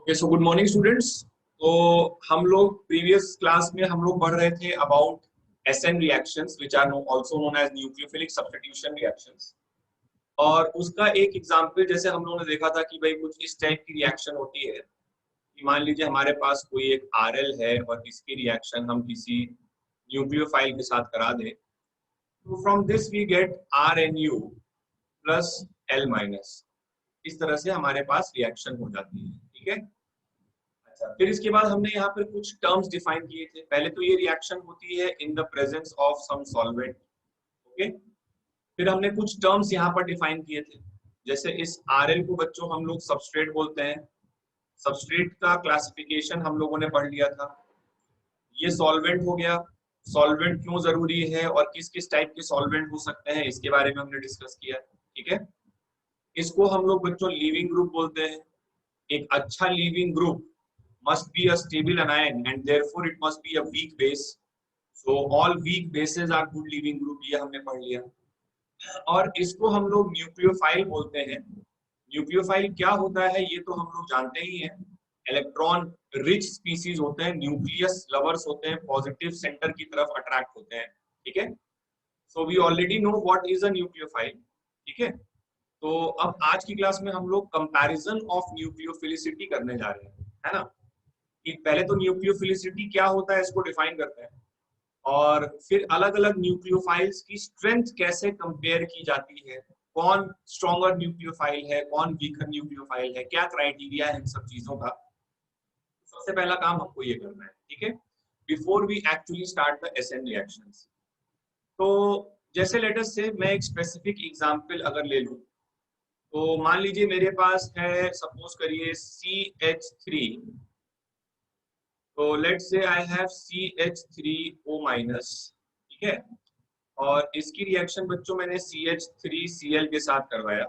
Okay, so good morning students. तो हम लोग प्रीवियस क्लास में हम लोग पढ़ रहे थे about SN reactions which are also known as nucleophilic substitution reactions. और उसका एक एग्जांपल जैसे हम लोगों ने देखा था कि भाई कुछ इस टाइप की रिएक्शन होती है कि मान लीजिए हमारे पास कोई एक आरएल है और इसकी रिएक्शन हम किसी न्यूक्लियोफाइल के साथ करा दें, तो from this we get RNU plus L minus. इस तरह से हमारे पास रिएक्शन हो जाती है। ठीक है, अच्छा, फिर इसके बाद हमने यहाँ पर कुछ टर्म्स डिफाइन किए थे। पहले तो ये रिएक्शन होती है in the presence of some solvent. Okay, फिर हमने कुछ टर्म्स यहाँ पर डिफाइन किए थे, जैसे इस आरएल को बच्चों हम लोग सबस्ट्रेट बोलते हैं। सबस्ट्रेट का क्लासिफिकेशन हम लोगों ने पढ़ लिया था। ये सॉल्वेंट हो गया। सॉल्वेंट क्यों जरूरी है और किस किस टाइप के सॉल्वेंट हो सकते हैं इसके बारे में हमने डिस्कस किया। ठीक है, इसको हम लोग बच्चों लीविंग ग्रुप बोलते हैं। एक अच्छा leaving group must be a stable anion and therefore it must be a weak base. So all weak bases are good leaving group, ये हमने पढ़ लिया। और इसको हम लोग न्यूक्लियोफाइल बोलते हैं। न्यूक्लियोफाइल क्या होता है ये तो हम लोग जानते ही हैं। इलेक्ट्रॉन रिच स्पीसीज होते हैं, न्यूक्लियस लवर्स होते हैं, पॉजिटिव सेंटर की तरफ अट्रैक्ट होते हैं। ठीक है, so we already know what is a nucleophile. ठीक है, तो अब आज की क्लास में हम लोग कंपैरिजन ऑफ न्यूक्लियोफिलिसिटी करने जा रहे हैं, है ना। कि पहले तो न्यूक्लियोफिलिसिटी क्या होता है इसको डिफाइन करते हैं, और फिर अलग अलग न्यूक्लियोफाइल्स की स्ट्रेंथ कैसे कंपेयर की जाती है, कौन स्ट्रॉन्गर न्यूक्लियोफाइल है, कौन वीकर न्यूक्लियोफाइल है, क्या क्राइटेरिया है इन सब चीजों का। सबसे पहला काम हमको ये करना है। ठीक है, before we actually start the SN reactions. तो जैसे लेट अस से मैं एक स्पेसिफिक एग्जांपल अगर ले लूं, तो मान लीजिए मेरे पास है, सपोज करिए CH3। तो let's say I have CH3O-। ठीक है, और इसकी रिएक्शन बच्चों मैंने CH3Cl के साथ करवाया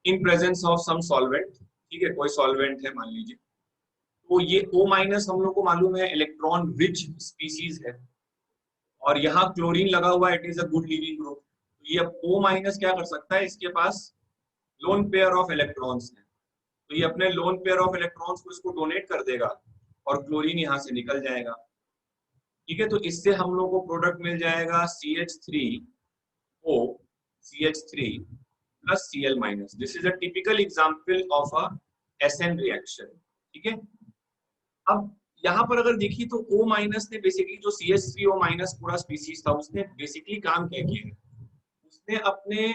in presence of some solvent. ठीक है, कोई सॉल्वेंट है मान लीजिए। तो ये O- हम लोग को मालूम है इलेक्ट्रॉन रिच स्पीसीज है, और यहाँ क्लोरीन लगा हुआ है, it is a good leaving group. तो ये O- क्या कर सकता है, इसके पास लोन पेयर ऑफ इलेक्ट्रॉन्स है, तो ये अपने लोन पेयर ऑफ इलेक्ट्रॉन्स को इसको डोनेट कर देगा और क्लोरीन यहाँ से निकल जाएगा। ठीक है, तो इससे हम लोग को प्रोडक्ट मिल जाएगा CH3O CH3 plus Cl minus। This is a typical example of a SN reaction. ठीक है, अब यहाँ पर अगर देखिए तो O- ने बेसिकली जो CH3O- पूरा स्पीसीज था उसने बेसिकली काम क्या किया है, उसने अपने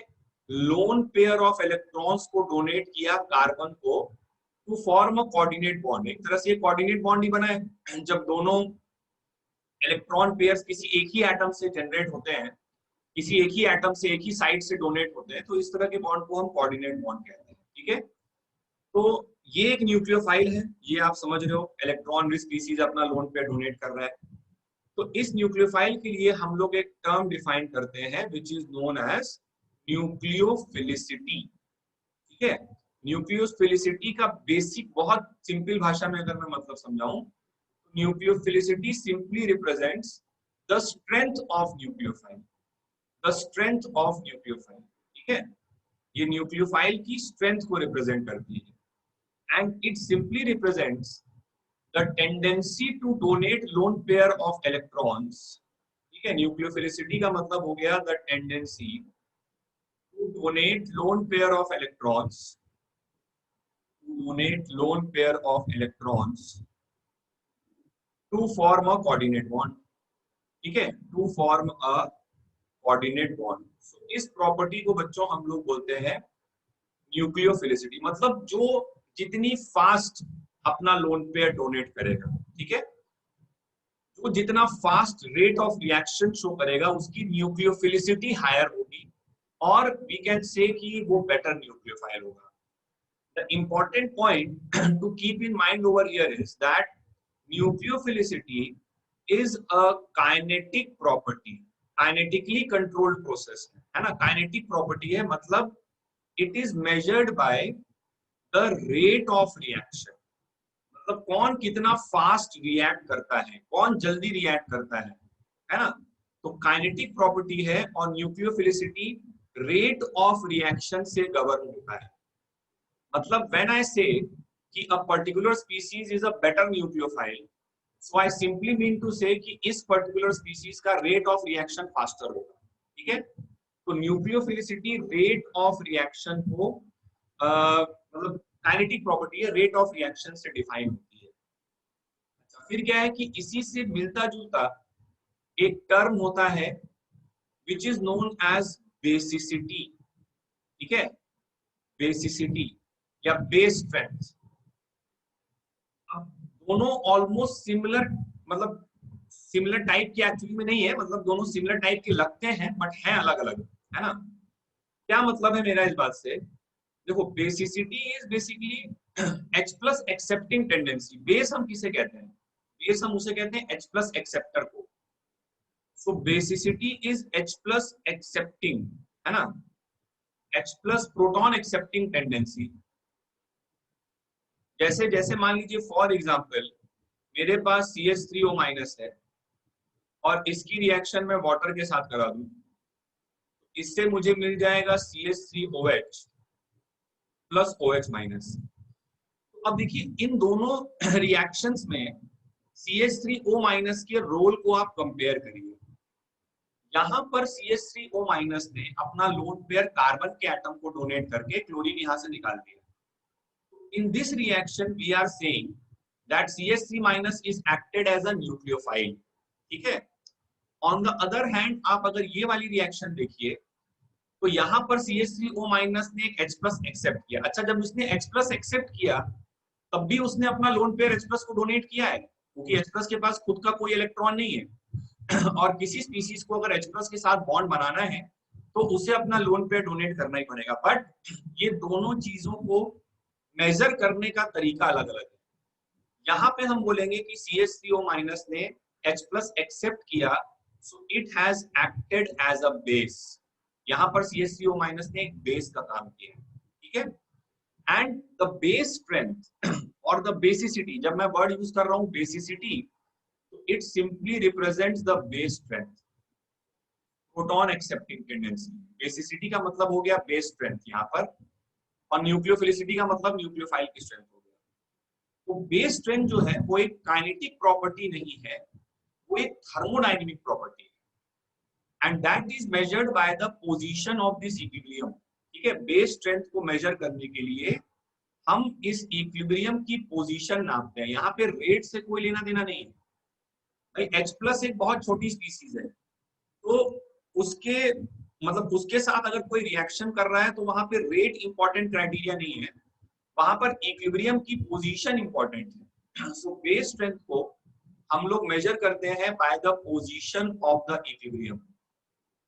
लोन पेयर ऑफ इलेक्ट्रॉन्स को डोनेट किया कार्बन को to form a coordinate bond. एक तरह से ये कोऑर्डिनेट बॉन्ड ही बना है। जब दोनों इलेक्ट्रॉन पेयर्स किसी एक ही एटम से जनरेट होते हैं, किसी एक ही एटम से एक ही साइड से डोनेट होते हैं, तो इस तरह के बॉन्ड को हम कोऑर्डिनेट बॉन्ड कहते हैं। ठीक है, तो ये एक न्यूक्लियोफाइल है, ये आप समझ रहे हो, इलेक्ट्रॉन रिच स्पीसीज अपना लोन पेयर डोनेट कर रहा है। तो इस न्यूक्लियोफाइल के लिए हम लोग एक टर्म डिफाइन करते हैं which is known as nucleophilicity. ठीक है, न्यूक्लियोफिलिसिटी का बेसिक बहुत सिंपल भाषा में अगर मैं मतलब समझाऊं, nucleophilicity simply represents the strength of nucleophile. The strength of nucleophile. ठीक है, ये न्यूक्लियोफाइल की स्ट्रेंथ को रिप्रेजेंट करती है, and it simply represents the tendency to donate lone pair of electrons. ठीक है, न्यूक्लियोफिलिसिटी का मतलब हो गया the tendency to donate lone pair of electrons, to donate lone pair of electrons to form a coordinate bond. ठीक है, to form a coordinate bond. इस property को बच्चों हम लोग बोलते हैं न्यूक्लियोफिलिसिटी। मतलब जो जितनी फास्ट अपना लोन पेयर डोनेट करेगा, ठीक है, जो जितना fast rate of reaction show करेगा उसकी न्यूक्लियोफिलिसिटी हायर होगी, और वी कैन से कि वो बेटर न्यूक्लियोफाइल होगा। The important point two keep in mind over here is that nucleophilicity is a kinetic property, kinetically controlled process है ना। Kinetic property है, मतलब it is measured by the rate of reaction. मतलब कौन कितना fast react करता है, कौन जल्दी रिएक्ट करता है ना। तो काइनेटिक प्रॉपर्टी है, और न्यूक्लियोफिलिसिटी रेट ऑफ रिएक्शन से गवर्न होता है। मतलब व्हेन आई से कि a particular species is a better nucleophile, so I simply mean to say कि इस particular species का rate of reaction faster होगा, ठीक है। तो न्यूक्लियोफिलिसिटी रेट ऑफ रिएक्शन को मतलब काइनेटिक प्रॉपर्टी है, रेट ऑफ रिएक्शन से डिफाइन होती है। अच्छा, फिर क्या है कि इसी से मिलता जुलता एक टर्म होता है which is known as basicity, ठीक है, बेसिसिटी या बेस स्ट्रेंथ। अब दोनों ऑलमोस्ट सिमिलर, मतलब सिमिलर टाइप के एक्चुअली में नहीं है, मतलब दोनों सिमिलर टाइप के लगते हैं बट हैं अलग अलग, है ना। क्या मतलब है मेरा इस बात से, देखो basicity is basically H plus accepting tendency. Base हम किसे कहते हैं, बेस हम उसे कहते हैं H प्लस एक्सेप्टर को। So basicity is H plus accepting, है ना, H plus proton accepting tendency. जैसे जैसे मान लीजिए फॉर एग्जांपल मेरे पास CH3O माइनस है और इसकी रिएक्शन मैं वाटर के साथ करा दूं, इससे मुझे मिल जाएगा CH3OH प्लस OH माइनस। तो अब देखिए इन दोनों रिएक्शंस में CH3O माइनस के रोल को आप कंपेयर करिए। यहाँ पर CH3O माइनस ने अपना लोन पेयर कार्बन के एटम को डोनेट करके क्लोरीन यहाँ से निकाल दिया। In this reaction we are saying that CH3 minus is acted as a nucleophile, ठीक है। On the other hand आप अगर ये वाली रिएक्शन देखिए तो यहाँ पर CH3O माइनस ने एक H प्लस एक्सेप्ट किया। अच्छा, जब उसने H प्लस एक्सेप्ट किया तब भी उसने अपना लोन पेयर H प्लस को डोनेट किया है, क्योंकि H प्लस के पास खुद का कोई इलेक्ट्रॉन नहीं है और किसी स्पीसीज को अगर H प्लस के साथ बॉन्ड बनाना है तो उसे अपना लोन पेयर डोनेट करना ही पड़ेगा। बट ये दोनों चीजों को मेजर करने का तरीका अलग अलग है। यहाँ पे हम बोलेंगे कि CH3O माइनस ने H प्लस एक्सेप्ट किया, so it has acted as a base. यहाँ पर CH3O माइनस ने एक बेस का काम किया, ठीक है। एंड द बेस स्ट्रेंथ और द बेसिसिटी, जब मैं वर्ड यूज कर रहा हूँ बेसिसिटी, तो it simply represents the base strength, proton accepting tendency. Basicity का मतलब हो गया बेस स्ट्रेंथ यहाँ पर, और न्यूक्लियोफिलिसिटी का मतलब न्यूक्लियोफाइल की स्ट्रेंथ हो गया। तो बेस स्ट्रेंथ जो है वो एक काइनेटिक प्रॉपर्टी नहीं है, वो एक थर्मोडायनेमिक प्रॉपर्टी है, and that is measured by the position of this equilibrium, ठीक है। बेस स्ट्रेंथ को मेजर करने के लिए हम इस इक्विलिब्रियम की पोजीशन नापते हैं। यहाँ पे रेट से कोई लेना देना नहीं है भाई। H प्लस एक बहुत छोटी स्पीसीज है, तो उसके मतलब उसके साथ अगर कोई रिएक्शन कर रहा है तो वहां पे रेट इंपॉर्टेंट क्राइटेरिया नहीं है, वहां पर इक्विलिब्रियम की पोजीशन इंपॉर्टेंट है। सो बेस स्ट्रेंथ को हम लोग मेजर करते हैं by the position of the equilibrium.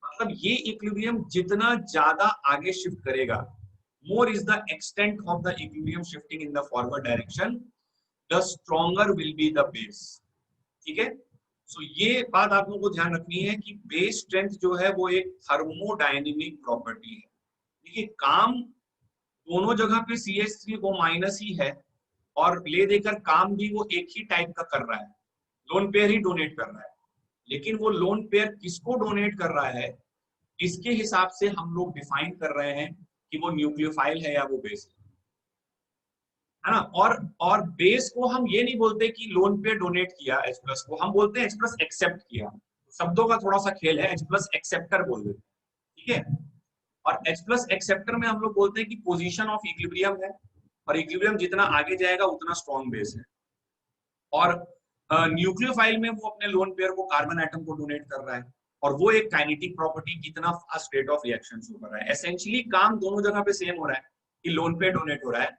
मतलब ये इक्विलिब्रियम जितना ज्यादा आगे शिफ्ट करेगा, more is the extent of the equilibrium shifting in the forward direction, the stronger will be the base, ठीक है। सो ये बात आप लोगों को ध्यान रखनी है कि बेस स्ट्रेंथ जो है वो एक थर्मोडायनेमिक प्रॉपर्टी है। देखिए काम दोनों जगह पे CH3O माइनस ही है, और ले देकर काम भी वो एक ही टाइप का कर रहा है, लोन पेयर ही डोनेट कर रहा है। लेकिन वो लोन पेयर किसको डोनेट कर रहा है, इसके हिसाब से हम लोग डिफाइन कर रहे हैं कि वो न्यूक्लियोफाइल है या वो बेस है ना। और बेस को हम ये नहीं बोलते कि लोन पेयर डोनेट किया H प्लस को, हम बोलते हैं H प्लस एक्सेप्ट किया। शब्दों का थोड़ा सा खेल है, H प्लस एक्सेप्टर बोल देते हैं, ठीक है। और H प्लस एक्सेप्टर में हम लोग बोलते हैं कि पोजीशन ऑफ इक्विलिब्रियम है, और इक्विलिब्रियम जितना आगे जाएगा उतना स्ट्रॉन्ग बेस है। और न्यूक्लियोफाइल में वो अपने लोन पेयर को कार्बन एटम को डोनेट कर रहा है, और वो एक काइनेटिक प्रॉपर्टी कितना fast rate of reaction show कर रहा है। एसेंशियली काम दोनों जगह पे सेम हो रहा है कि लोन पेयर डोनेट हो रहा है,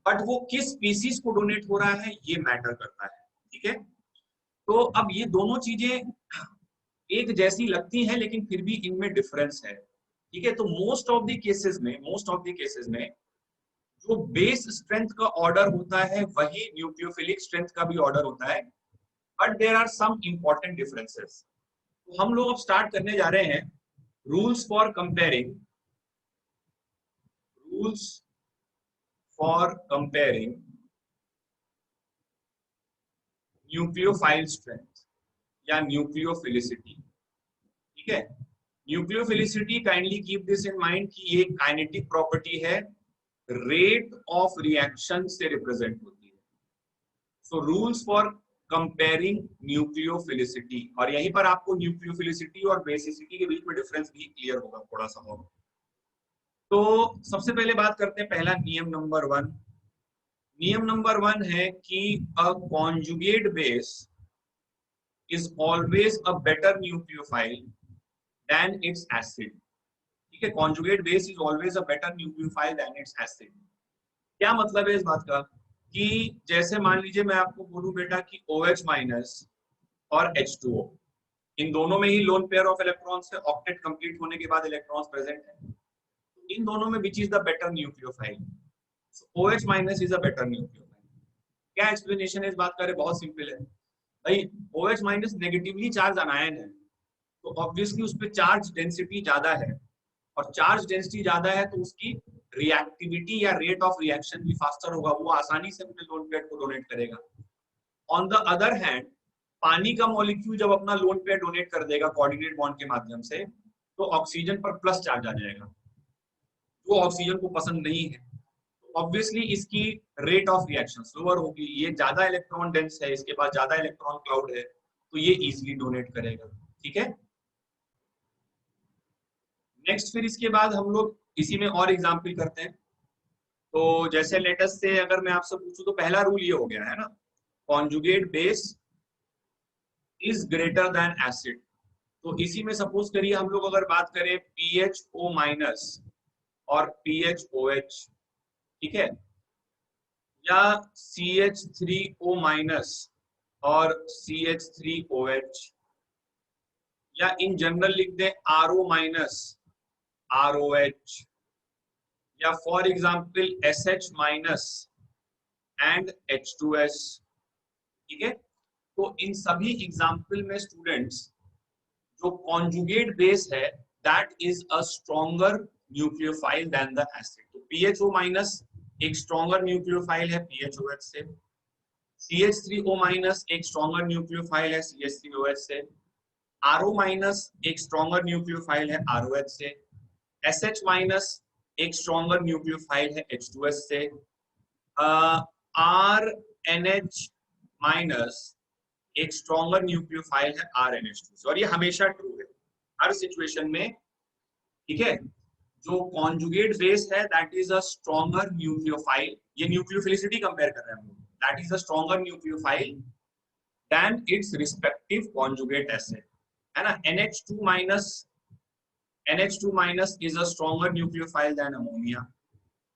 बट वो किस स्पीसीज को डोनेट हो रहा है ये मैटर करता है, ठीक है। तो अब ये दोनों चीजें एक जैसी लगती हैं लेकिन फिर भी इनमें डिफरेंस है, ठीक है। तो मोस्ट ऑफ द केसेस में जो बेस स्ट्रेंथ का ऑर्डर होता है वही न्यूक्लियोफिलिक स्ट्रेंथ का भी ऑर्डर होता है, but there are some important differences. तो हम लोग अब स्टार्ट करने जा रहे हैं rules for comparing nucleophile strength या न्यूक्लियोफिलिसिटी, ठीक है। Nucleophilicity kindly keep this in mind कि ये काइनेटिक प्रॉपर्टी है, रेट ऑफ रिएक्शन से रिप्रेजेंट होती है। So rules for comparing nucleophilicity, और यहीं पर आपको न्यूक्लियोफिलिसिटी और बेसिसिटी के बीच में डिफरेंस भी क्लियर होगा थोड़ा सा और। तो सबसे पहले बात करते हैं पहला नियम नंबर 1। नियम नंबर 1 है कि a conjugate base is always a better nucleophile than its acid। ठीक है, conjugate base is always a better nucleophile than its acid। क्या मतलब है इस बात का कि जैसे मान लीजिए मैं आपको बोलूं बेटा कि OH माइनस और H2O, इन दोनों में ही लोन पेयर ऑफ इलेक्ट्रॉन्स है, ऑक्टेट कंप्लीट होने के बाद इलेक्ट्रॉन्स प्रेजेंट है, इन दोनों में which is the better nucleophile? OH minus is a better nucleophile. क्या एक्सप्लेनेशन है इस बात का? बहुत सिंपल है भाई, OH माइनस नेगेटिवली चार्ज अनायन है, तो ऑब्वियसली उस पर चार्ज डेंसिटी ज्यादा है, और चार्ज डेंसिटी ज्यादा है तो उसकी रिएक्टिविटी या रेट ऑफ रिएक्शन भी फास्टर होगा, वो आसानी से अपने लोन पेयर को डोनेट करेगा। ऑन द अदर हैंड, पानी का मॉलिक्यूल जब अपना लोन पेयर डोनेट कर देगा कोऑर्डिनेट बॉन्ड के माध्यम से, तो ऑक्सीजन पर प्लस चार्ज आ जाएगा, जो ऑक्सीजन को पसंद नहीं है। ऑब्वियसली इसकी रेट ऑफ रिएक्शन स्लोअर होगी, ये ज्यादा इलेक्ट्रॉन डेंस है, इसके पास ज्यादा इलेक्ट्रॉन क्लाउड है, तो ये इजीली डोनेट करेगा। ठीक है, नेक्स्ट फिर इसके बाद हम लोग इसी में और एग्जांपल करते हैं। तो जैसे लेटेस्ट से अगर मैं आपसे पूछूं तो पहला रूल ये हो गया है ना, conjugate base is greater than acid. तो इसी में सपोज करिए हम लोग अगर बात करें PHO माइनस और PHOH, ठीक है, या CH3O माइनस और CH3OH, या इन जनरल लिख दें RO माइनस ROH, या for example SH minus and H2S। ठीक है, तो इन सभी एग्जांपल में स्टूडेंट्स जो कॉन्जुगेट बेस है that is a stronger nucleophile than the acid. तो PHO माइनस एक स्ट्रॉन्गर न्यूक्लियोफाइल है PHOH से, CH3O माइनस एक स्ट्रॉन्गर न्यूक्लियोफाइल है CH3OH से, RO माइनस एक स्ट्रॉन्गर न्यूक्लियोफाइल है ROH से, SH माइनस एक स्ट्रॉन्गर न्यूक्लियोफाइल है H2S से, RNH माइनस एक स्ट्रॉन्गर न्यूक्लियोफाइल है RNH2 से। और ये हमेशा ट्रू है हर सिचुएशन में। ठीक है, जो कॉन्जुगेट बेस है that is a stronger nucleophile, ये न्यूक्लियोफिलिसिटी कंपेयर कर रहे हैं हम लोग, that is a stronger nucleophile than its respective conjugate acid, है ना। NH2 minus is a stronger nucleophile than ammonia.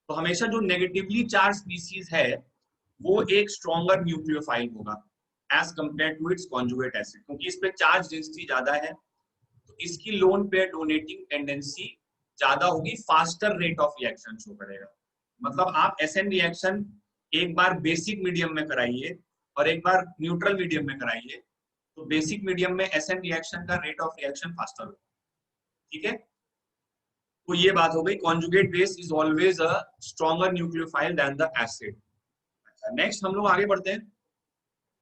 तो हमेशा जो नेगेटिवली चार्ज स्पीसीज है वो एक स्ट्रॉन्गर न्यूक्लियोफाइल होगा as compare to its conjugate acid, क्योंकि इस पे चार्ज डेंसिटी ज्यादा है, तो इसकी लोन पेयर डोनेटिंग टेंडेंसी ज्यादा होगी, faster rate of reaction show करेगा। मतलब आप SN रिएक्शन एक बार बेसिक मीडियम में कराइए और एक बार न्यूट्रल मीडियम में कराइए, तो बेसिक मीडियम में SN रिएक्शन का रेट ऑफ रिएक्शन फास्टर होगा। ठीक है, तो ये बात हो गई, conjugate base is always a stronger nucleophile than the acid. Next हम लोग आगे बढ़ते हैं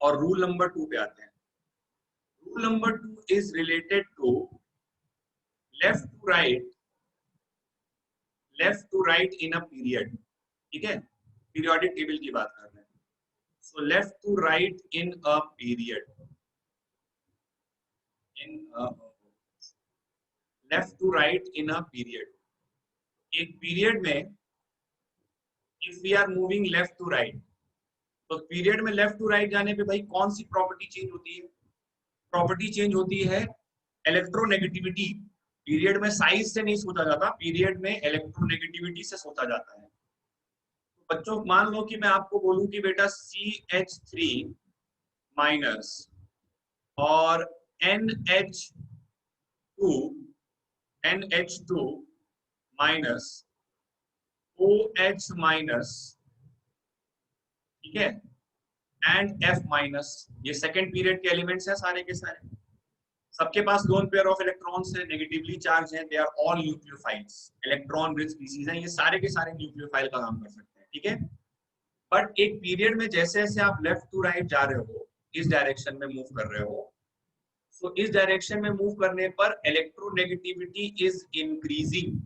और रूल नंबर 2 पे आते हैं। Rule number 2 is related to left to right in a period. ठीक है, पीरियोडिक टेबल की बात कर रहे हैं। So left to right in a period, left to right in a period, एक पीरियड में if we are moving left to right, तो पीरियड में लेफ्ट टू राइट जाने पे भाई कौन सी प्रॉपर्टी चेंज होती है? प्रॉपर्टी चेंज होती है इलेक्ट्रोनेगेटिविटी। पीरियड में साइज से नहीं सोचा जाता, पीरियड में इलेक्ट्रोनेगेटिविटी से सोचा जाता है। तो बच्चों मान लो कि मैं आपको बोलूं कि बेटा CH3 माइनस और NH2 माइनस OH माइनस, ठीक है, एंड F माइनस, ये सेकेंड पीरियड के एलिमेंट्स हैं सारे के सारे। सबके पास लोन पेयर ऑफ इलेक्ट्रॉन्स है, नेगेटिवली चार्ज है, they are all nucleophiles, electron rich species हैं, ये सारे के सारे न्यूक्लियोफाइल का काम कर सकते हैं। ठीक है, बट एक पीरियड में जैसे जैसे आप लेफ्ट टू राइट जा रहे हो, इस डायरेक्शन में मूव कर रहे हो, सो इस डायरेक्शन में मूव करने पर electronegativity is increasing,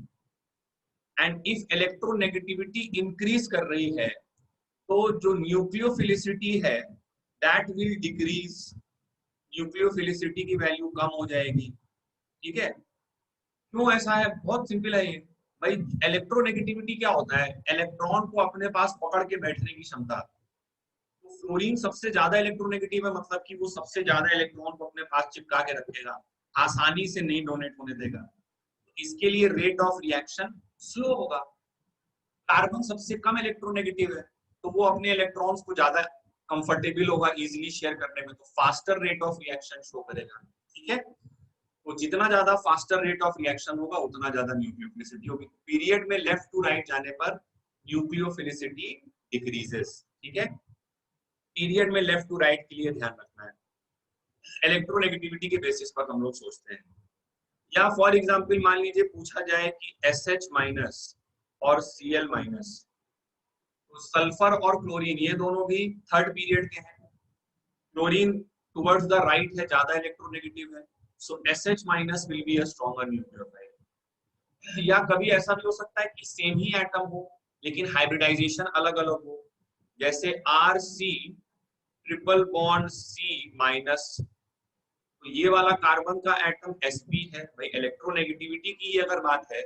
and if electronegativity increase कर रही है तो जो न्यूक्लियोफिलिसिटी है दैट विल डिक्रीज, न्यूक्लियोफिलिसिटी की वैल्यू कम हो जाएगी। ठीक है, क्यों ऐसा है? बहुत सिंपल है ये भाई। इलेक्ट्रोनेगेटिविटी क्या होता है? इलेक्ट्रॉन को अपने पास पकड़ के बैठने की क्षमता। तो फ्लोरीन सबसे ज्यादा इलेक्ट्रोनेगेटिव है, मतलब कि वो सबसे ज्यादा इलेक्ट्रॉन को अपने पास चिपका के रखेगा, आसानी से नहीं डोनेट होने देगा। तो इसके लिए रेट ऑफ रिएक्शन स्लो होगा। कार्बन सबसे कम इलेक्ट्रोनेगेटिव है तो वो अपने इलेक्ट्रॉन्स को ज्यादा कंफर्टेबल होगा इजीली शेयर करने में, तो faster rate of reaction show करेगा। ठीक है, तो जितना ज्यादा फास्टर रेट ऑफ रिएक्शन होगा उतना ज्यादा न्यूक्लियोफिलिसिटी होगी। पीरियड में लेफ्ट टू राइट जाने पर न्यूक्लियोफिलिसिटी डिक्रीजेस। ठीक है, पीरियड में लेफ्ट टू राइट के लिए ध्यान रखना है। इलेक्ट्रोनेगेटिविटी के बेसिस पर हम लोग सोचते हैं। या फॉर एग्जांपल मान लीजिए पूछा जाए कि SH माइनस और Cl माइनस, तो सल्फर और क्लोरीन ये दोनों भी थर्ड पीरियड के हैं। क्लोरीन टुवर्ड्स द राइट है, ज्यादा इलेक्ट्रोनेगेटिव है, सो SH minus will be a stronger nucleophile. या कभी ऐसा भी हो सकता है कि सेम ही एटम हो लेकिन हाइब्रिडाइजेशन अलग अलग हो, जैसे RC triple bond C minus, तो ये वाला कार्बन का एटम sp है भाई। इलेक्ट्रोनेगेटिविटी की अगर बात है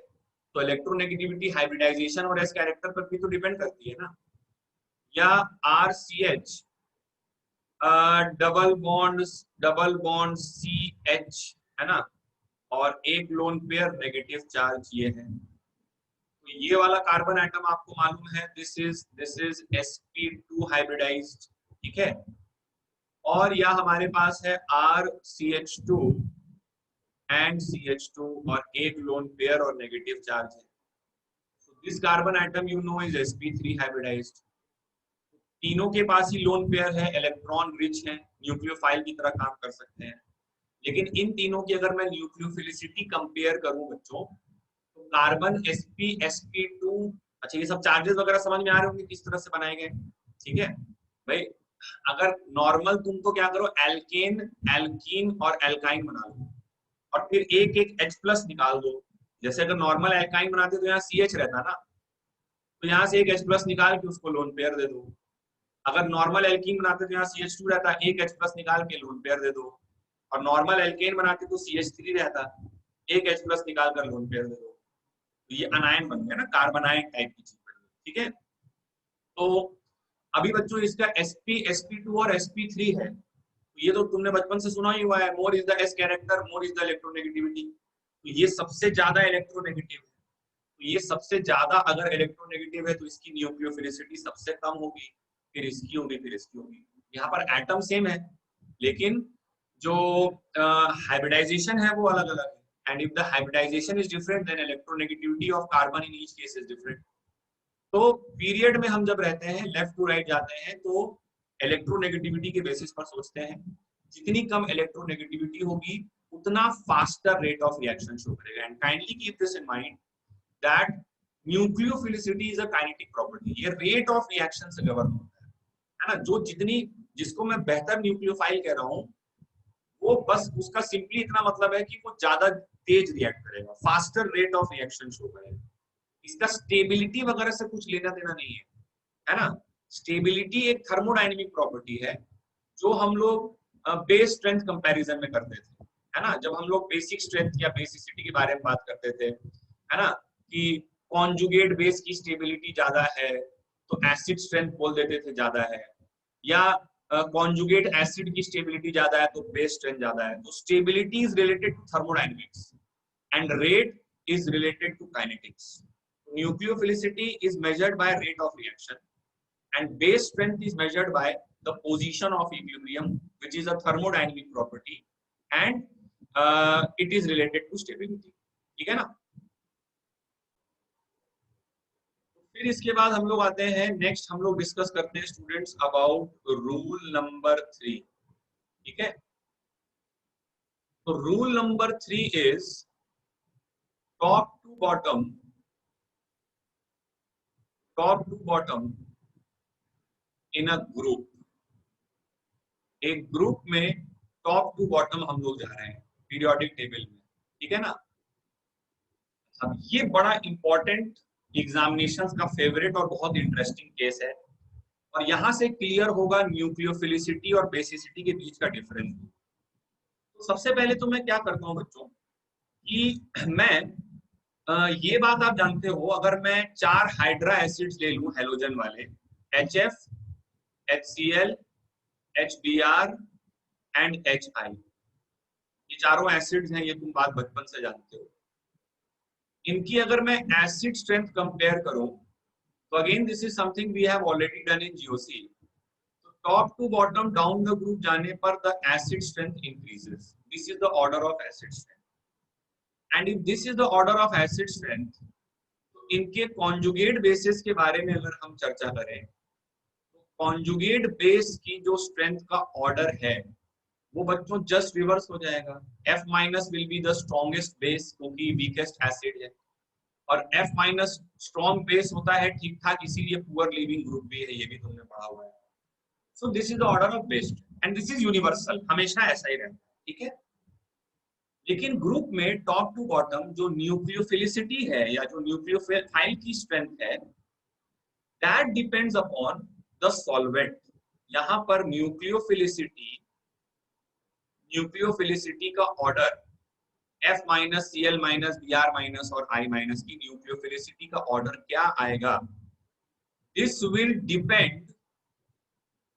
तो इलेक्ट्रोनेगेटिविटी हाइब्रिडाइजेशन और s कैरेक्टर पर भी तो डिपेंड करती है ना। या RCH डबल बॉन्ड CH है ना, और एक लोन पेयर नेगेटिव चार्ज ये है। तो ये वाला कार्बन एटम आपको मालूम है, दिस इज sp2 हाइब्रिडाइज्ड। ठीक है, और या हमारे पास है RCH2 एंड CH2 और एक लोन पेयर और नेगेटिव चार्ज है। so this carbon atom you know is sp3 hybridized। तीनों के पास ही लोन पेयर है, इलेक्ट्रॉन रिच है, न्यूक्लियोफाइल की तरह काम कर सकते हैं। लेकिन इन तीनों की अगर मैं न्यूक्लियोफिलिसिटी कंपेयर करूं बच्चों, तो कार्बन sp sp2, अच्छा ये सब चार्जेस वगैरह समझ में आ रहे होंगे किस तरह से बनाए गए। ठीक है भाई, अगर नॉर्मल तुम तो क्या करो, एल्केन एल्कीन और एल्काइन बना लो और फिर एक एक H प्लस निकाल दो। जैसे अगर नॉर्मल एल्काइन बनाते तो यहाँ CH रहता ना, तो यहाँ से एक H प्लस निकाल के उसको लोन पेयर दे दो। अगर नॉर्मल एल्कीन बनाते तो यहाँ CH2 रहता, एक H प्लस निकाल के लोन पेयर दे दो। और नॉर्मल एल्केन बनाते तो CH3 रहता, एक H प्लस निकाल कर लोन पेयर दे दो। तो ये अनायन बन गया ना, कार्बनाइन टाइप की चीज बन गई। ठीक है, तो अभी बच्चों इसका sp sp2 और sp3 है, ये तो तुमने बचपन से सुना ही हुआ है, more is the s character more is the electronegativity. तो ये सबसे ज्यादा इलेक्ट्रोनेगेटिव है, तो ये सबसे ज्यादा अगर इलेक्ट्रोनेगेटिव है तो इसकी न्यूक्लियोफिलिसिटी सबसे कम होगी, फिर इसकी होगी, फिर इसकी होगी। यहाँ पर एटम सेम है लेकिन जो हाइब्रिडाइजेशन है वो अलग अलग है। And if the hybridization is different then electronegativity of carbon in each case is different. तो पीरियड में हम जब रहते हैं लेफ्ट टू राइट जाते हैं तो इलेक्ट्रोनेगेटिविटी के बेसिस पर सोचते हैं। जितनी कम इलेक्ट्रोनेगेटिविटी होगी उतना faster rate of reaction show करेगा। And kindly keep this in mind that nucleophilicity is a kinetic property, ये रेट ऑफ रिएक्शन से गवर्न होता है ना। जो जितनी, जिसको मैं बेहतर न्यूक्लियोफाइल कह रहा हूँ, वो बस उसका सिंपली इतना मतलब है कि वो ज्यादा तेज रिएक्ट करेगा, faster rate of reaction show करेगा। इसका स्टेबिलिटी वगैरह से कुछ लेना देना नहीं है ना। स्टेबिलिटी एक थर्मोडायनेमिक प्रॉपर्टी है जो हम लोग बेस स्ट्रेंथ कंपैरिजन में करते थे, है ना। जब हम लोग बेसिक स्ट्रेंथ या बेसिसिटी के बारे में बात करते थे, है ना, कि कॉन्जुगेट बेस की स्टेबिलिटी ज्यादा है तो एसिड स्ट्रेंथ बोल देते थे ज्यादा है, या कॉन्जुगेट एसिड की स्टेबिलिटी ज्यादा है तो बेस स्ट्रेंथ ज्यादा है। तो stability is related to thermodynamics and rate is related to kinetics. Nucleophilicity is measured by rate of reaction and base strength is measured by the position of equilibrium, which is a thermodynamic property, and it is related to stability. ठीक है ना। फिर इसके बाद हम लोग आते हैं, नेक्स्ट हम लोग डिस्कस करते हैं स्टूडेंट्स अबाउट रूल नंबर 3। ठीक है, तो rule number 3 is top to bottom in a group। एक ग्रुप में टॉप टू बॉटम हम लोग जा रहे हैं पीरियोडिक टेबल में। ठीक है ना। अब ये बड़ा इंपॉर्टेंट एग्जामिनेशंस का फेवरेट और बहुत इंटरेस्टिंग केस है, और यहाँ से क्लियर होगा न्यूक्लियोफिलिसिटी और बेसिसिटी के बीच का डिफरेंस। तो सबसे पहले तो मैं क्या करता हूँ बच्चों कि मैं ये बात आप जानते हो, अगर मैं 4 हाइड्रा एसिड्स ले लूं हेलोजन वाले, HF, HCl, HBr and HI, ये चारों एसिड्स हैं, ये तुम बात बचपन से जानते हो। इनकी अगर मैं एसिड स्ट्रेंथ कंपेयर करूं, तो again this is something we have already done in GOC. तो top to bottom down the group जाने पर the acid strength increases, this is the order of acid strength. And if this is the order of acid strength, तो इनके conjugate basis के बारे में अगर हम चर्चा करें, तो कॉन्जुगेट बेस की जो स्ट्रेंथ का ऑर्डर है वो बच्चों जस्ट रिवर्स हो जाएगा। F minus will be the strongest base क्योंकि वीकेस्ट एसिड है, और F माइनस स्ट्रॉन्ग बेस होता है ठीक ठाक, इसीलिए पुअर लिविंग ग्रुप भी है, ये भी तुमने पढ़ा हुआ है। So this is the order of base and this is universal, हमेशा ऐसा ही रहता है, ठीक है। लेकिन ग्रुप में टॉप टू बॉटम जो न्यूक्लियोफिलिसिटी है या जो न्यूक्लियोफाइल की स्ट्रेंथ है, that depends upon the solvent. यहां पर न्यूक्लियोफिलिसिटी का order F minus, Cl minus, Br minus और I माइनस की न्यूक्लियोफिलिसिटी का ऑर्डर क्या आएगा, this will depend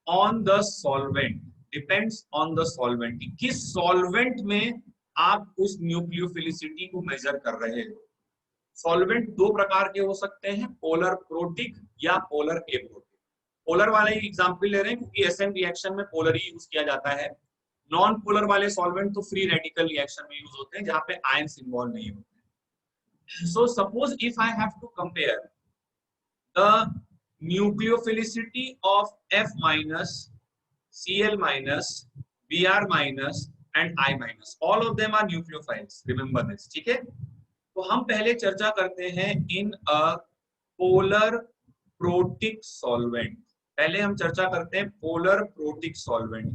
on the solvent, depends on the solvent, किस सॉल्वेंट में आप उस न्यूक्लियोफिलिसिटी को मेजर कर रहे हो। सॉल्वेंट दो प्रकार के हो सकते हैं, पोलर प्रोटिक या पोलर एप्रोटिक। पोलर वाले एग्जांपल ले रहे हैं क्योंकि एसएन रिएक्शन में पोलर ही यूज किया जाता है। नॉन पोलर वाले सॉल्वेंट तो फ्री रेडिकल रिएक्शन में यूज होते हैं जहां पे आयंस इन्वॉल्व नहीं होते। So suppose if I have to compare the nucleophilicity of F minus, Cl minus, Br minus and I minus, all of them are nucleophiles, remember this, ठीक है। तो हम पहले चर्चा करते हैं इन अ पोलर प्रोटिक सॉल्वेंट। पहले हम चर्चा करते हैं polar protic solvent.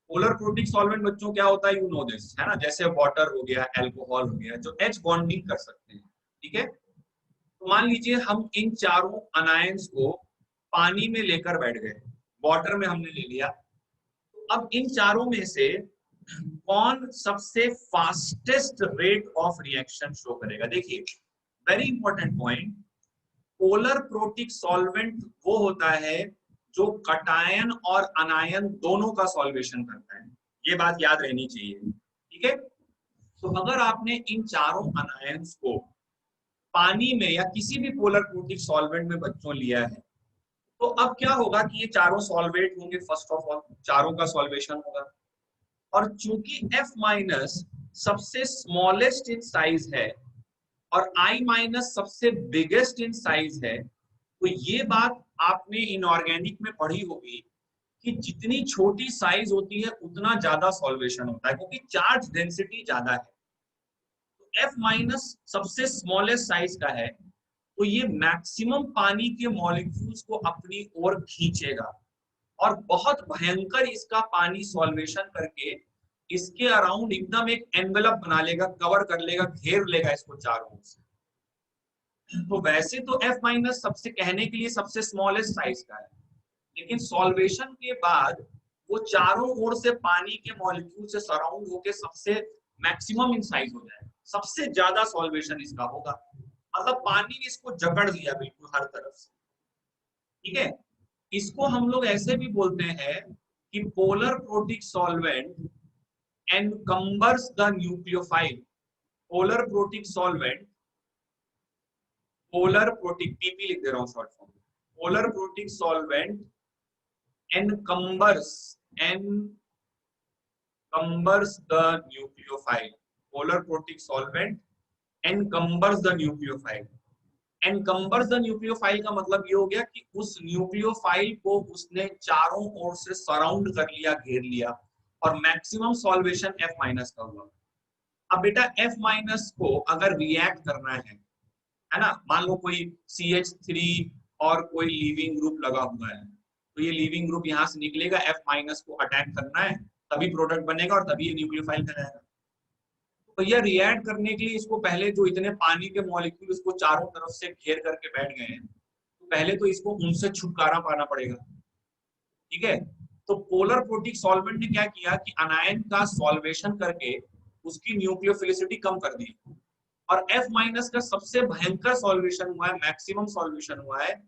Polar protic solvent बच्चों क्या होता है, यू नो दिस, है ना, जैसे वाटर हो गया, एल्कोहल हो गया, जो H बॉन्डिंग कर सकते हैं, ठीक है। तो मान लीजिए हम इन चारों अनायंस को पानी में लेकर बैठ गए, वाटर में हमने ले लिया। तो अब इन चारों में से कौन सबसे fastest rate of reaction show करेगा। देखिए very important point, polar protic solvent वो होता है जो कटायन और अनायन दोनों का सॉल्वेशन करता है, ये बात याद रहनी चाहिए, ठीक है। तो अगर आपने इन चारों अनायंस को पानी में या किसी भी पोलर प्रोटिक सॉल्वेंट में बच्चों लिया है, तो अब क्या होगा कि ये चारों सॉल्वेट होंगे, फर्स्ट ऑफ ऑल चारों का सॉल्वेशन होगा। और चूंकि F माइनस सबसे स्मॉलेस्ट इन साइज है और I माइनस सबसे बिगेस्ट इन साइज है, तो ये बात आपने इनऑर्गेनिक में पढ़ी होगी कि जितनी छोटी साइज होती है उतना ज्यादा सॉल्वेशन होता है क्योंकि चार्ज डेंसिटी ज्यादा है। F माइनस सबसे स्मॉलेस्ट साइज का है, तो ये मैक्सिमम पानी के मॉलिक्यूल्स को अपनी ओर खींचेगा और बहुत भयंकर इसका पानी सॉल्वेशन करके इसके अराउंड एकदम एक एनवेलप बना लेगा, कवर कर लेगा, घेर लेगा इसको चारों ओर से। तो वैसे तो F माइनस सबसे कहने के लिए सबसे स्मॉलेस्ट साइज का है, लेकिन सॉल्वेशन के बाद वो चारों ओर से पानी के मॉलिक्यूल से सराउंड होके सबसे मैक्सिमम इन साइज हो जाएगा, सबसे ज्यादा सॉल्वेशन इसका होगा। मतलब पानी ने इसको जकड़ दिया बिल्कुल हर तरफ से, ठीक है। इसको हम लोग ऐसे भी बोलते हैं कि polar protic solvent encumbers the nucleophile. Polar protic solvent, polar protic, PP लिख दे रहा हूं short form, polar protic solvent encumbers the nucleophile. Polar protic solvent encumbers the nucleophile. Encumbers the nucleophile का मतलब ये हो गया कि उस न्यूक्लियोफाइल को उसने चारों ओर से सराउंड कर लिया, घेर लिया, और मैक्सिमम सॉल्वेशन F माइनस का हुआ। अब बेटा F माइनस को अगर रिएक्ट करना है ना, मान लो कोई CH3 और कोई लीविंग ग्रुप लगा हुआ है, तो ये लीविंग ग्रुप यहाँ से निकलेगा, F माइनस को अटैक करना है, तभी प्रोडक्ट बनेगा और तभी ये न्यूक्लियोफाइल कहलाएगा। तो यह रिएक्ट करने के लिए इसको पहले जो इतने पानी के मॉलिक्यूल इसको चारों तरफ से घेर करके बैठ गए हैं, तो पहले तो इसको उनसे छुटकारा पाना पड़ेगा। ठीक है, तो पोलर प्रोटिक सॉल्वेंट ने क्या किया कि अनायन का सॉल्वेशन करके उसकी न्यूक्लियोफिलिसिटी कम कर दी, और F माइनस का सबसे भयंकर सॉल्वेशन हुआ है, मैक्सिमम सॉल्वेशन हुआ है,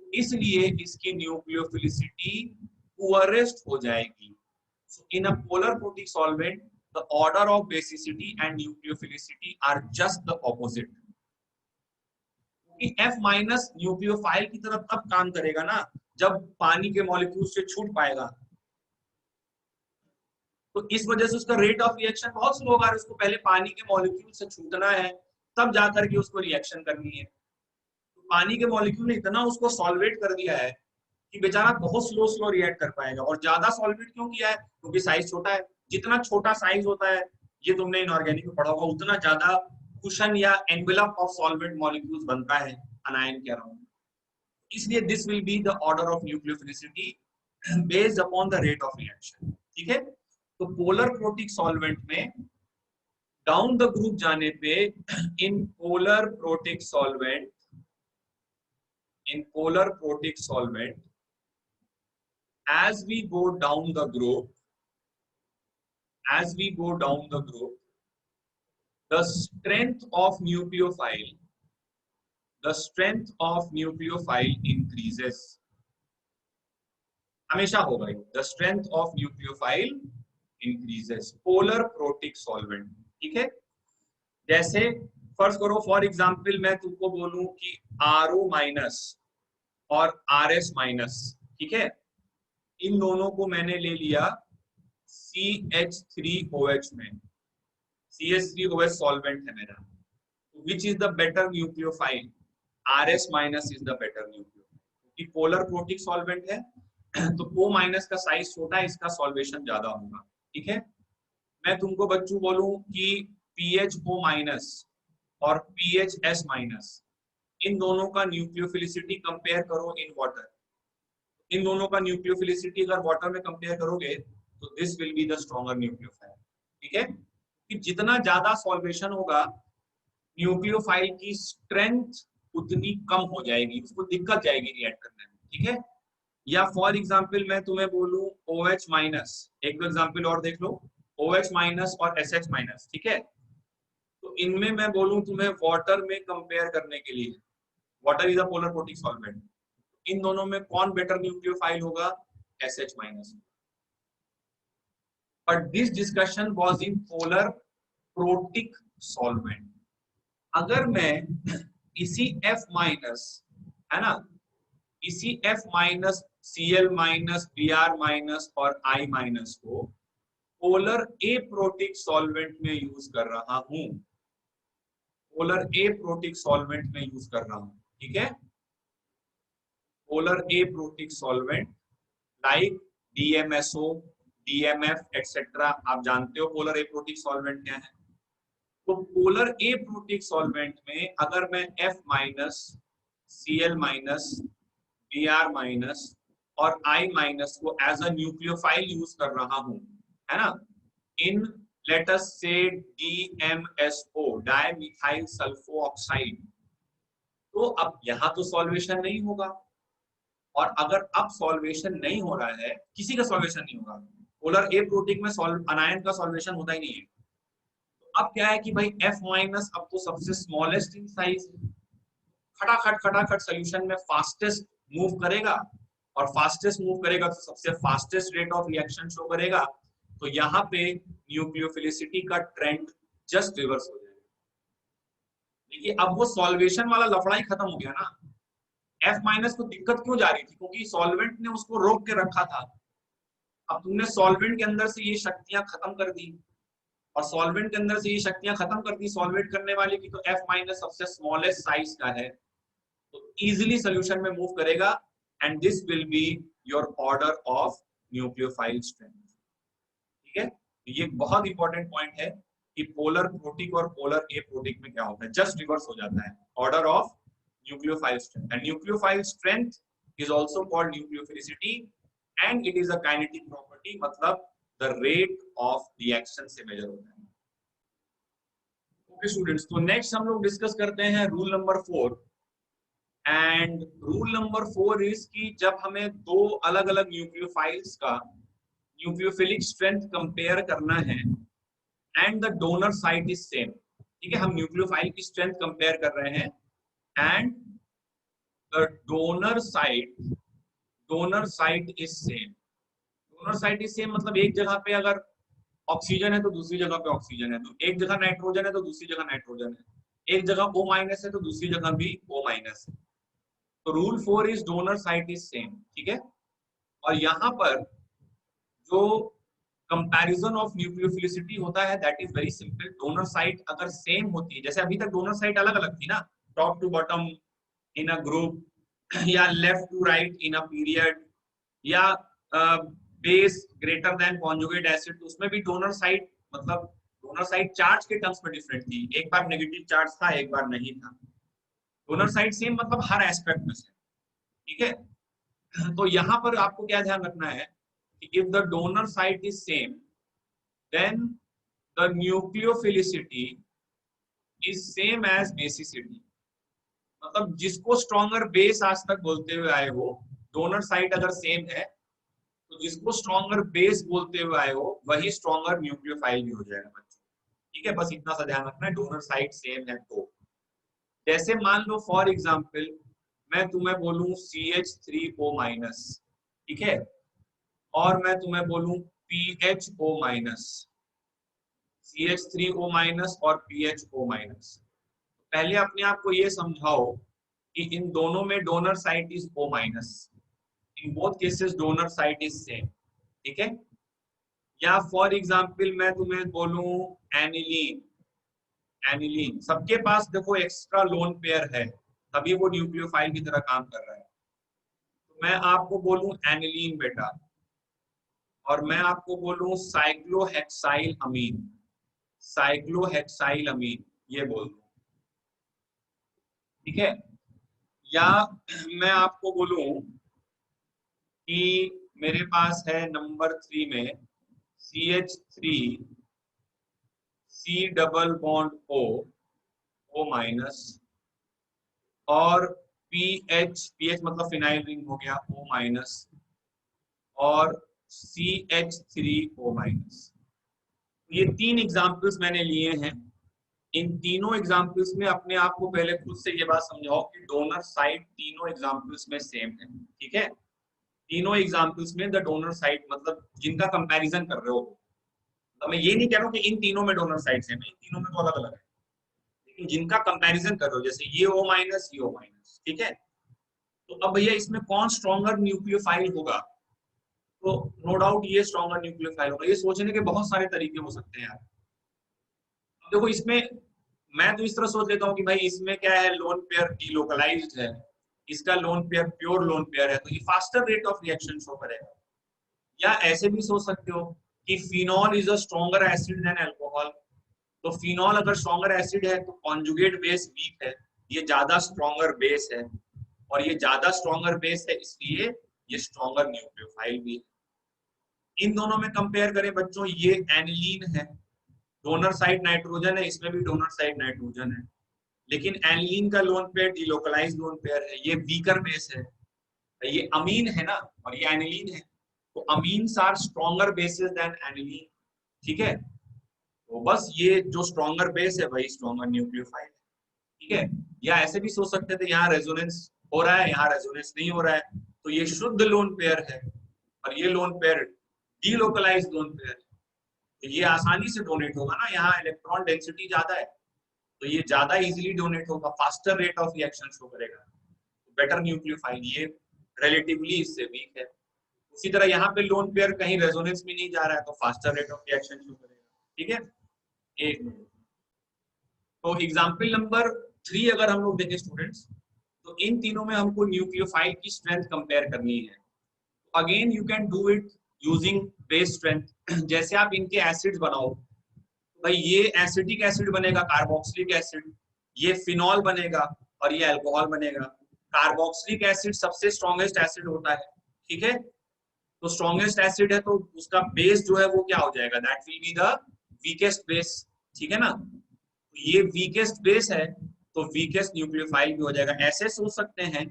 इसलिए इसकी न्यूक्लियोफिलिसिटी पुअरेस्ट हो जाएगी। So in a polar protic solvent, the order of basicity and nucleophilicity are just the opposite. कि F माइनस न्यूक्लियोफाइल की तरफ तब काम करेगा ना जब पानी के मॉलिक्यूल से छूट पाएगा, तो इस वजह से उसका रेट ऑफ रिएक्शन बहुत स्लो होगा। उसको पहले पानी के मॉलिक्यूल से छूटना है, तब जाकर के उसको रिएक्शन करनी है। तो पानी के मॉलिक्यूल ने इतना उसको सॉल्वेट कर दिया है कि बेचारा बहुत स्लो स्लो रिएक्ट कर पाएगा। और ज्यादा सॉल्वेट क्यों किया है? क्योंकि साइज छोटा है। जितना छोटा साइज होता है, ये तुमने इनऑर्गेनिक में पढ़ा होगा, उतना ज्यादा कुशन या एनवेलप ऑफ सॉल्वेंट मॉलिक्यूल्स बनता है अनायन के अराउंड। इसलिए this will be the order of nucleophilicity based upon the rate of reaction. ठीक है, तो पोलर प्रोटिक सॉल्वेंट में डाउन द ग्रुप जाने पे इन polar protic solvent as we go down the group, the strength of nucleophile increases. हमेशा होगा ये, the strength of nucleophile increases polar protic solvent। ठीक है, जैसे फर्ज करो फॉर एग्जांपल मैं तुमको बोलूं कि RO माइनस और RS माइनस, ठीक है, इन दोनों को मैंने ले लिया CH3OH में। CH3OH सॉल्वेंट है मेरा, which is the better nucleophile? RS minus is the better nucleophile, क्योंकि पोलर प्रोटिक सॉल्वेंट है तो O माइनस का साइज छोटा है, इसका सॉल्वेशन ज्यादा होगा। ठीक है, मैं तुमको बच्चों बोलूं कि PHO माइनस और PHS माइनस, इन दोनों का न्यूक्लियोफिलिसिटी कंपेयर करो इन वाटर। इन दोनों का न्यूक्लियोफिलिसिटी अगर वाटर में कंपेयर करोगे तो this will be the stronger nucleophile. ठीक है, कि जितना ज्यादा सॉल्वेशन होगा न्यूक्लियोफाइल की स्ट्रेंथ उतनी कम हो जाएगी, उसको दिक्कत जाएगी रिएक्ट करने में। ठीक है, या फॉर एग्जांपल मैं तुम्हें बोलूं OH माइनस, एक एग्जांपल और देख लो, OH माइनस और SH माइनस। ठीक है, तो इनमें मैं बोलूं तुम्हें वाटर में कंपेयर करने के लिए, water is a polar protic solvent, इन दोनों में कौन बेटर न्यूक्लियोफाइल होगा? SH minus. But this discussion was in polar protic solvent. अगर मैं इसी F माइनस, है ना, इसी F minus, Cl minus, Br minus और I माइनस को पोलर ए प्रोटिक सॉल्वेंट में यूज कर रहा हूं, पोलर ए प्रोटिक सॉल्वेंट में यूज कर रहा हूं। ठीक है, polar aprotic solvent like DMSO, DMF etcetera, आप जानते हो पोलर ए प्रोटिक सॉल्वेंट क्या है। तो पोलर ए प्रोटिक सॉल्वेंट में अगर मैं F minus, Cl minus, Br minus और I माइनस को एज अ न्यूक्लियोफाइल यूज कर रहा हूं, है ना, इन लेट अस से DMSO, डाइमिथाइल सल्फो ऑक्साइड, तो अब यहां तो सॉल्वेशन नहीं होगा। और अगर अब सॉल्वेशन नहीं हो रहा है, किसी का सॉल्वेशन नहीं होगा, पोलर ए प्रोटिक में अनायन का सॉल्वेशन होता ही नहीं है, तो अब क्या है कि भाई F माइनस अब तो सबसे स्मॉलेस्ट इन साइज, खटाखट सॉल्यूशन में फास्टेस्ट मूव करेगा, और फास्टेस्ट मूव करेगा तो सबसे fastest rate of reaction show करेगा। तो यहाँ पे न्यूक्लियोफिलिसिटी का ट्रेंड जस्ट रिवर्स हो जाएगा। देखिए अब वो सॉल्वेशन वाला लफड़ा ही खत्म हो गया ना। F माइनस को दिक्कत क्यों जा रही थी? क्योंकि सॉल्वेंट ने उसको रोक के रखा था। अब तुमने सॉल्वेंट के अंदर से ये शक्तियां खत्म कर दी, और सॉल्वेंट के अंदर से ये शक्तियां खत्म कर दी सॉल्वेट करने वाली की, तो F माइनस सबसे स्मॉलेस्ट साइज का है, तो इजीली सॉल्यूशन में मूव करेगा, and this will be your order of nucleophile strength. ठीक है, ये बहुत इंपॉर्टेंट पॉइंट है कि पोलर प्रोटिक और पोलर ए प्रोटिक में क्या होता है, जस्ट रिवर्स हो जाता है order of nucleophile strength, and nucleophile strength is also called nucleophilicity, and it is a kinetic property, मतलब the rate of reaction से मेजर होता है। ओके स्टूडेंट्स, तो नेक्स्ट हम लोग डिस्कस करते हैं rule number 4। And rule number 4 is कि जब हमें दो अलग अलग न्यूक्लियोफाइल्स का न्यूक्लियोफिलिक स्ट्रेंथ कंपेयर करना है and the donor site is same, ठीक है, हम न्यूक्लियोफाइल की स्ट्रेंथ कंपेयर कर रहे हैं and the donor site is same. Donor site is same मतलब एक जगह पे अगर ऑक्सीजन है तो दूसरी जगह पे ऑक्सीजन है, तो एक जगह नाइट्रोजन है तो दूसरी जगह नाइट्रोजन है, एक जगह O- है तो दूसरी जगह भी O- है। तो rule 4 is donor site is same, ठीक है। और यहाँ पर जो कंपैरिजन ऑफ न्यूक्लियोफिलिसिटी होता है that is very simple. Donor site अगर सेम होती है, जैसे अभी तक डोनर साइट अलग अलग थी ना, top to bottom in a group या left to right in a period या base greater than conjugate acid, तो उसमें भी डोनर साइट मतलब डोनर साइट चार्ज के टर्म्स में डिफरेंट थी, एक बार नेगेटिव चार्ज था एक बार नहीं था। डोनर साइट सेम मतलब हर एस्पेक्ट में से, ठीक है। तो यहाँ पर आपको क्या ध्यान रखना है कि if the donor site is same then the nucleophilicity is same as basicity. मतलब जिसको स्ट्रॉन्गर बेस आज तक बोलते हुए आए हो, डोनर साइट अगर सेम है तो जिसको स्ट्रॉन्गर बेस बोलते हुए आए हो वही स्ट्रॉन्गर न्यूक्लियोफाइल भी हो जाएगा बच्चों, ठीक है। बस इतना सा ध्यान रखना है, डोनर साइट सेम है तो। जैसे मान लो फॉर एग्जांपल मैं तुम्हें बोलूं CH3O-, ठीक है, और मैं तुम्हें बोलूं PHO-, CH3O- और PHO-। पहले अपने आप को ये समझाओ कि इन दोनों में donor site is O-, in both cases donor site is same, ठीक है। या फॉर एग्जांपल मैं तुम्हें बोलूं एनिलीन, एनिलीन सबके पास देखो एक्स्ट्रा लोन पेयर है तभी वो न्यूक्लियोफाइल की तरह काम कर रहा है। तो मैं आपको बोलूं एनिलीन बेटा, और मैं आपको बोलूं साइक्लोहेक्साइल अमीन, साइक्लोहेक्साइल अमीन ये बोल दूं, ठीक है। या मैं आपको बोलूं कि मेरे पास है नंबर 3 में CH3 C double bond O- और PH मतलब फिनाइल रिंग हो गया O-, और CH3O-। ये 3 एग्जाम्पल्स मैंने लिए हैं। इन तीनों एग्जाम्पल्स में अपने आप को पहले खुद से ये बात समझाओ कि डोनर साइट तीनों एग्जाम्पल्स में सेम है, ठीक है। तीनों एग्जाम्पल्स में द डोनर साइट मतलब जिनका कंपैरिजन कर रहे हो, तो मैं ये नहीं कह रहा हूँ कि इन तीनों में डोनर साइट सेम है, इन तीनों में तो अलग अलग है, लेकिन जिनका कंपैरिजन कर रहे हो जैसे ये O-, ये O-, ठीक है। तो अब भैया इसमें कौन स्ट्रॉन्गर न्यूक्लियोफाइल होगा, तो नो डाउट ये स्ट्रॉन्गर न्यूक्लियोफाइल होगा। ये सोचने के बहुत सारे तरीके हो सकते हैं यार। देखो इसमें मैं तो इस तरह सोच लेता हूँ कि भाई इसमें क्या है, लोन पेयर डीलोकलाइज्ड है, इसका lone pair pure lone pair है, तो ये faster rate of reaction show करेगा। या ऐसे भी सोच सकते हो कि phenol is a stronger acid than alcohol, तो फिनॉल अगर स्ट्रॉन्गर एसिड है तो कॉन्जुगेट बेस वीक है, ये ज्यादा स्ट्रॉन्गर बेस है, और ये ज्यादा स्ट्रॉन्गर बेस है इसलिए ये स्ट्रॉन्गर न्यूक्लियोफाइल भी है। इन दोनों में कंपेयर करें बच्चों, ये एनिलीन है, डोनर साइड नाइट्रोजन है, इसमें भी डोनर साइड नाइट्रोजन है, लेकिन एनिलीन का lone pair delocalised loan pair है, ये वीकर बेस है। ये अमीन है ना और ये एनिलीन है, तो amines are stronger bases than aniline, ठीक है। तो बस ये जो स्ट्रॉन्गर बेस है वही स्ट्रॉन्गर न्यूक्लियोफाइल है, ठीक है। या ऐसे भी सोच सकते थे यहाँ रेजोनेंस हो रहा है यहाँ रेजोनेंस नहीं हो रहा है, तो ये शुद्ध लोन पेयर है और ये lone pair delocalised loan pair है, तो ये आसानी से डोनेट होगा ना, यहाँ इलेक्ट्रॉन डेंसिटी ज्यादा है तो ये ज्यादा इजीली डोनेट होगा, faster rate of reaction show करेगा, बेटर न्यूक्लियोफाइल, ये रिलेटिवली इससे वीक है। उसी तरह यहाँ पे लोन पेयर कहीं रेजोनेंस में नहीं जा रहा है तो faster rate of reaction show करेगा, ठीक है। एक मिनट, तो एग्जाम्पल नंबर 3 अगर हम लोग देखें स्टूडेंट्स, तो इन तीनों में हमको न्यूक्लियोफाइल की स्ट्रेंथ कंपेयर करनी है। Again you can do it using base strength. जैसे आप इनके एसिड्स बनाओ, भाई ये एसिटिक एसिड बनेगा कार्बोक्सिलिक एसिड, ये फिनॉल बनेगा और ये अल्कोहल बनेगा। कार्बोक्सिलिक एसिड सबसे स्ट्रॉन्गेस्ट एसिड होता है, ठीक है, तो स्ट्रॉन्गेस्ट एसिड है तो उसका बेस जो है वो क्या हो जाएगा, that will be the weakest base, ठीक है ना। ये वीकेस्ट बेस है तो वीकेस्ट न्यूक्लियोफाइल भी हो जाएगा। ऐसे सोच सकते हैं,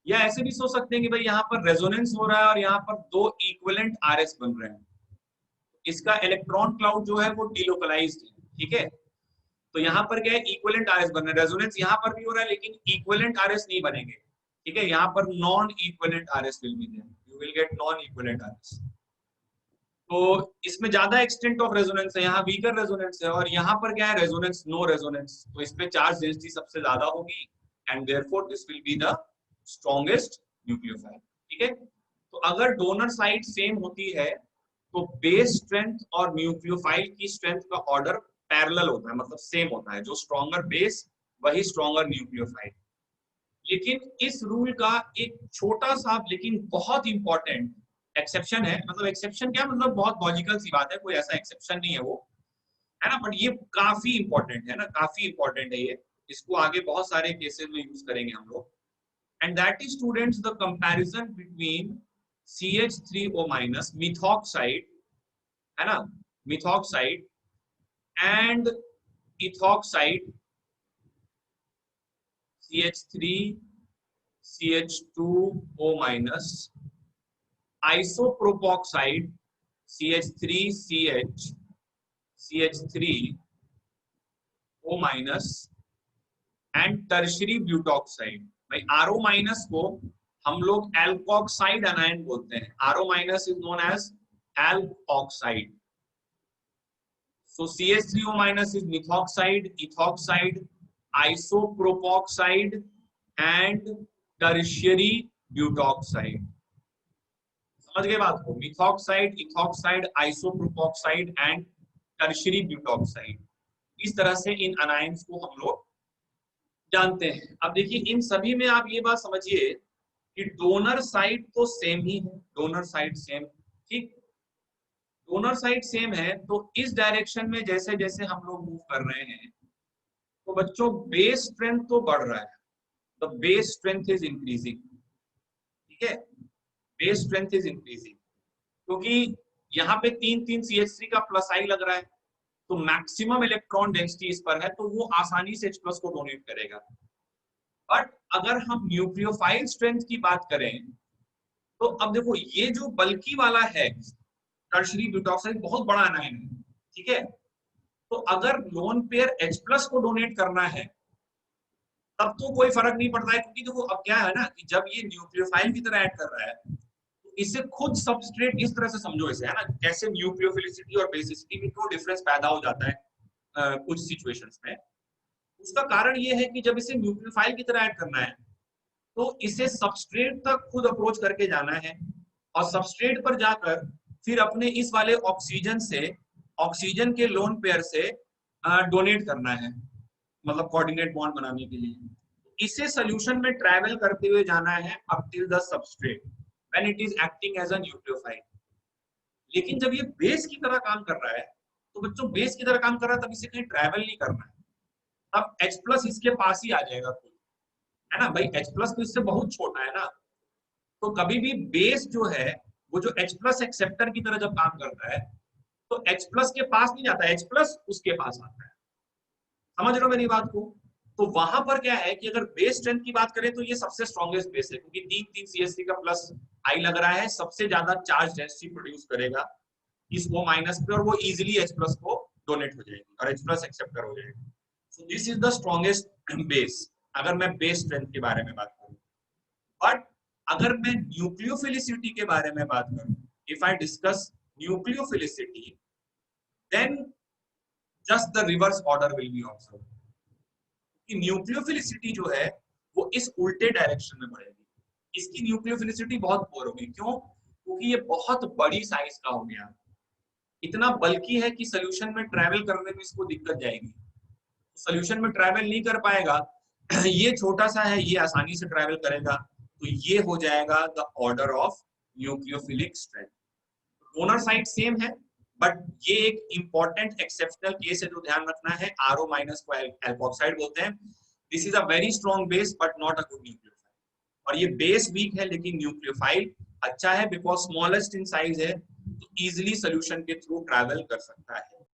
या ऐसे भी सोच सकते हैं कि भाई यहाँ पर रेजोनेंस हो रहा है और यहाँ पर दो इक्विवेलेंट आरएस बन रहे हैं, इसका इलेक्ट्रॉन क्लाउड जो है वो डिलोकलाइज्ड है, ठीक है। तो यहाँ पर क्या है, इक्विवेलेंट आरएस बन रहे हैं, रेजोनेंस यहाँ पर भी हो रहा है लेकिन इक्विवेलेंट आरएस नहीं बनेंगे, ठीक है। यहाँ पर non equivalent Rs will be there, you will get non equivalent Rs. तो इसमें ज्यादा एक्सटेंट ऑफ रेजोनेंस है, यहाँ वीकर रेजोनेंस है, और यहाँ पर क्या है, रेजोनेंस नो रेजोनेंस, तो इसमें चार्ज डेंसिटी सबसे ज्यादा होगी and therefore this will be the strongest nucleophile, ठीक है। तो अगर डोनर साइड सेम होती है तो बेस स्ट्रेंथ और न्यूक्लियोफाइल की स्ट्रेंथ का ऑर्डर पैरेलल होता है, मतलब सेम होता है, जो स्ट्रॉन्गर बेस वही स्ट्रॉन्गर न्यूक्लियोफाइल। लेकिन इस रूल का एक छोटा सा लेकिन बहुत इंपॉर्टेंट एक्सेप्शन है, मतलब एक्सेप्शन क्या, मतलब बहुत लॉजिकल सी बात है, कोई ऐसा एक्सेप्शन नहीं है वो, है ना, बट ये काफी इंपॉर्टेंट है ना, काफी इंपॉर्टेंट है ये, इसको आगे बहुत सारे केसेस में यूज करेंगे हम लोग। And that is students the comparison between CH3O- methoxide, है ना, methoxide and ethoxide CH3 CH2O-, isopropoxide CH3CH CH3O- and tertiary butoxide. भाई RO- को हम लोग एल्कोक्साइड एनायन बोलते हैं, RO- is known as alkoxide. So CH3O- is methoxide, ethoxide, isopropoxide and tertiary butoxide। समझ गए बात को, methoxide, ethoxide, आइसोप्रोपोक्साइड and tertiary butoxide, इस तरह से इन अनाइंस को हम लोग जानते हैं। अब देखिए इन सभी में आप ये बात समझिए कि डोनर साइड तो सेम ही है, डोनर साइड सेम, ठीक, डोनर साइड सेम है, तो इस डायरेक्शन में जैसे जैसे हम लोग मूव कर रहे हैं तो बच्चों बेस स्ट्रेंथ तो बढ़ रहा है, the base strength is increasing, ठीक है, बेस स्ट्रेंथ इज इंक्रीजिंग, क्योंकि यहाँ पे 3 CH3 का प्लस आई लग रहा है, तो मैक्सिमम इलेक्ट्रॉन डेंसिटी इस पर है, तो वो आसानी से H+ को डोनेट करेगा। बट अगर हम न्यूक्लियोफाइल स्ट्रेंथ की बात करें तो अब देखो ये जो बल्कि वाला है टर्शरी ब्यूटॉक्साइड बहुत बड़ा एनायन है, ठीक है, तो अगर लोन पेयर H+ को डोनेट करना है तब तो कोई फर्क नहीं पड़ता है, क्योंकि देखो अब क्या है ना कि जब ये न्यूक्लियोफाइल की तरह ऐड कर रहा है तो इसे खुद सबस्ट्रेट इस तरह से समझो इसे, है ना, कैसे न्यूक्लियोफिलिसिटी और बेसिसिटी में क्यों डिफरेंस पैदा हो जाता है कुछ सिचुएशंस में। उसका कारण ये है कि जब इसे न्यूक्लियोफाइल की तरह ऐड करना है तो इसे सबस्ट्रेट तक खुद अप्रोच करके जाना है, और सबस्ट्रेट पर जाकर फिर अपने इस वाले ऑक्सीजन से, ऑक्सीजन के लोन पेयर से डोनेट करना है, मतलब कोऑर्डिनेट बॉन्ड बनाने के लिए। इसे सोल्यूशन में ट्रैवल करते हुए जाना है up till the substrate when it is acting as a nucleophile. लेकिन जब ये बेस की तरह काम कर रहा है तो बच्चों बेस की तरह काम कर रहा है तब इसे कहीं ट्रैवल नहीं करना है, तब H+ इसके पास ही आ जाएगा खुद, है ना, भाई H+ तो इससे बहुत छोटा है ना, तो कभी भी बेस जो है वो जो H+ एक्सेप्टर की तरह जब काम करता है तो H+ के पास नहीं जाता, H+ उसके पास आता है। समझ रहे हो मेरी बात को? तो वहां पर क्या है कि अगर बेस स्ट्रेंथ की बात करें तो ये सबसे स्ट्रॉन्गेस्ट बेस है, क्योंकि 3 CH3 का प्लस आई लग रहा है, सबसे ज्यादा चार्ज डेंसिटी प्रोड्यूस करेगा इस O- पे, और वो इजीली H+ को डोनेट हो जाएगी और H+ एक्सेप्टर हो जाएगी। So this is the strongest base अगर मैं बेस स्ट्रेंथ के बारे में बात करूं। बट अगर मैं न्यूक्लियोफिलिसिटी के बारे में बात करूं, if I discuss nucleophilicity, then just the reverse order will be observe, कि न्यूक्लियोफिलिसिटी जो है वो इस उल्टे डायरेक्शन में बढ़ेगी, इसकी न्यूक्लियोफिलिसिटी बहुत पोर होगी। क्यों? क्योंकि ये बहुत बड़ी साइज का हो गया, इतना बल्कि है कि सोल्यूशन में ट्रैवल करने में इसको दिक्कत जाएगी, सोल्यूशन में ट्रैवल नहीं कर पाएगा। ये छोटा सा है, ये आसानी से ट्रैवल करेगा, तो ये हो जाएगा the order of nucleophilic strength. Donor side same है, बट ये एक इंपॉर्टेंट एक्सेप्शनल केस है जो ध्यान रखना है, RO- को एल्कोक्साइड बोलते हैं। This is a very strong base but not a good nucleophile, और ये बेस वीक है लेकिन न्यूक्लियोफाइल अच्छा है, बिकॉज स्मॉलेस्ट इन साइज है तो इजिली सोल्यूशन के थ्रू ट्रैवल कर सकता है।